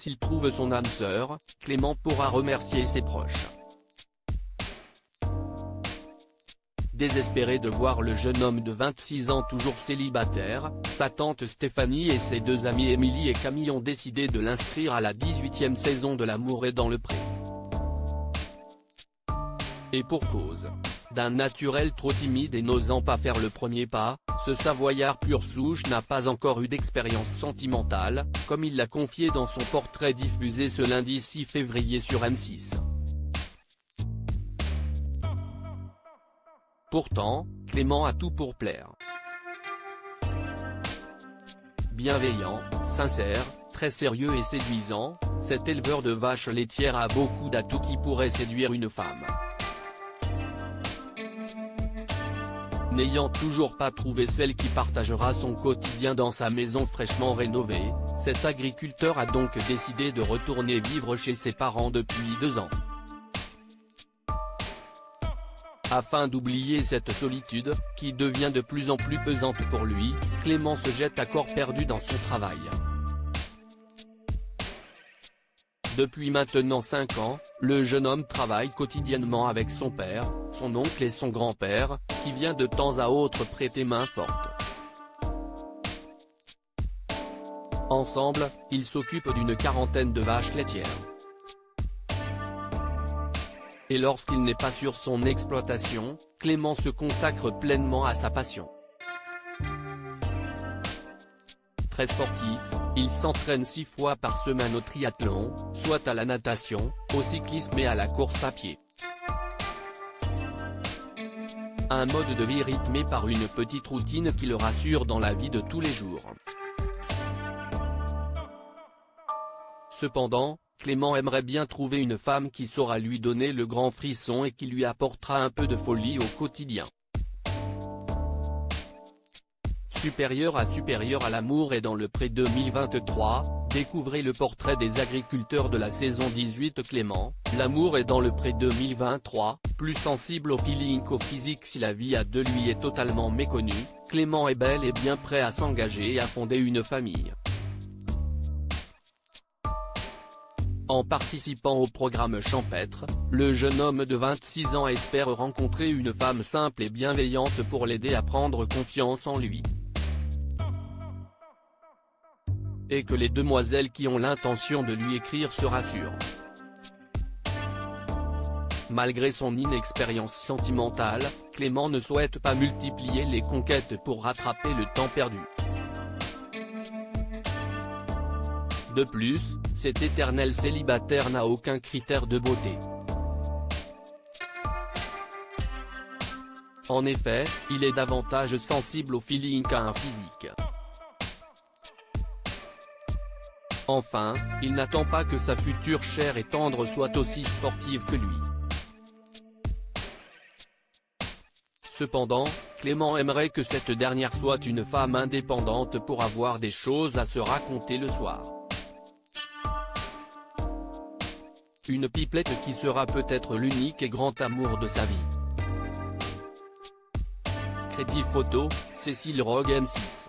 S'il trouve son âme sœur, Clément pourra remercier ses proches. Désespéré de voir le jeune homme de 26 ans toujours célibataire, sa tante Stéphanie et ses deux amies Émilie et Camille ont décidé de l'inscrire à la 18e saison de L'amour est dans le pré. Et pour cause. D'un naturel trop timide et n'osant pas faire le premier pas, ce Savoyard pur souche n'a pas encore eu d'expérience sentimentale, comme il l'a confié dans son portrait diffusé ce lundi 6 février sur M6. Pourtant, Clément a tout pour plaire. Bienveillant, sincère, très sérieux et séduisant, cet éleveur de vaches laitières a beaucoup d'atouts qui pourraient séduire une femme. N'ayant toujours pas trouvé celle qui partagera son quotidien dans sa maison fraîchement rénovée, cet agriculteur a donc décidé de retourner vivre chez ses parents depuis 2 ans. Afin d'oublier cette solitude, qui devient de plus en plus pesante pour lui, Clément se jette à corps perdu dans son travail. Depuis maintenant 5 ans, le jeune homme travaille quotidiennement avec son père, son oncle et son grand-père, qui vient de temps à autre prêter main forte. Ensemble, ils s'occupent d'une quarantaine de vaches laitières. Et lorsqu'il n'est pas sur son exploitation, Clément se consacre pleinement à sa passion. Très sportif, il s'entraîne 6 fois par semaine au triathlon, soit à la natation, au cyclisme et à la course à pied. Un mode de vie rythmé par une petite routine qui le rassure dans la vie de tous les jours. Cependant, Clément aimerait bien trouver une femme qui saura lui donner le grand frisson et qui lui apportera un peu de folie au quotidien. Supérieur à L'amour est dans le pré 2023, découvrez le portrait des agriculteurs de la saison 18. Clément, L'amour est dans le pré 2023, plus sensible au feeling qu'au physique. Si la vie à deux lui est totalement méconnue, Clément est bel et bien prêt à s'engager et à fonder une famille. En participant au programme champêtre, le jeune homme de 26 ans espère rencontrer une femme simple et bienveillante pour l'aider à prendre confiance en lui. Et que les demoiselles qui ont l'intention de lui écrire se rassurent. Malgré son inexpérience sentimentale, Clément ne souhaite pas multiplier les conquêtes pour rattraper le temps perdu. De plus, cet éternel célibataire n'a aucun critère de beauté. En effet, il est davantage sensible au feeling qu'à un physique. Enfin, il n'attend pas que sa future chère et tendre soit aussi sportive que lui. Cependant, Clément aimerait que cette dernière soit une femme indépendante pour avoir des choses à se raconter le soir. Une pipelette qui sera peut-être l'unique et grand amour de sa vie. Crédit photo, Cécile Rogue M6.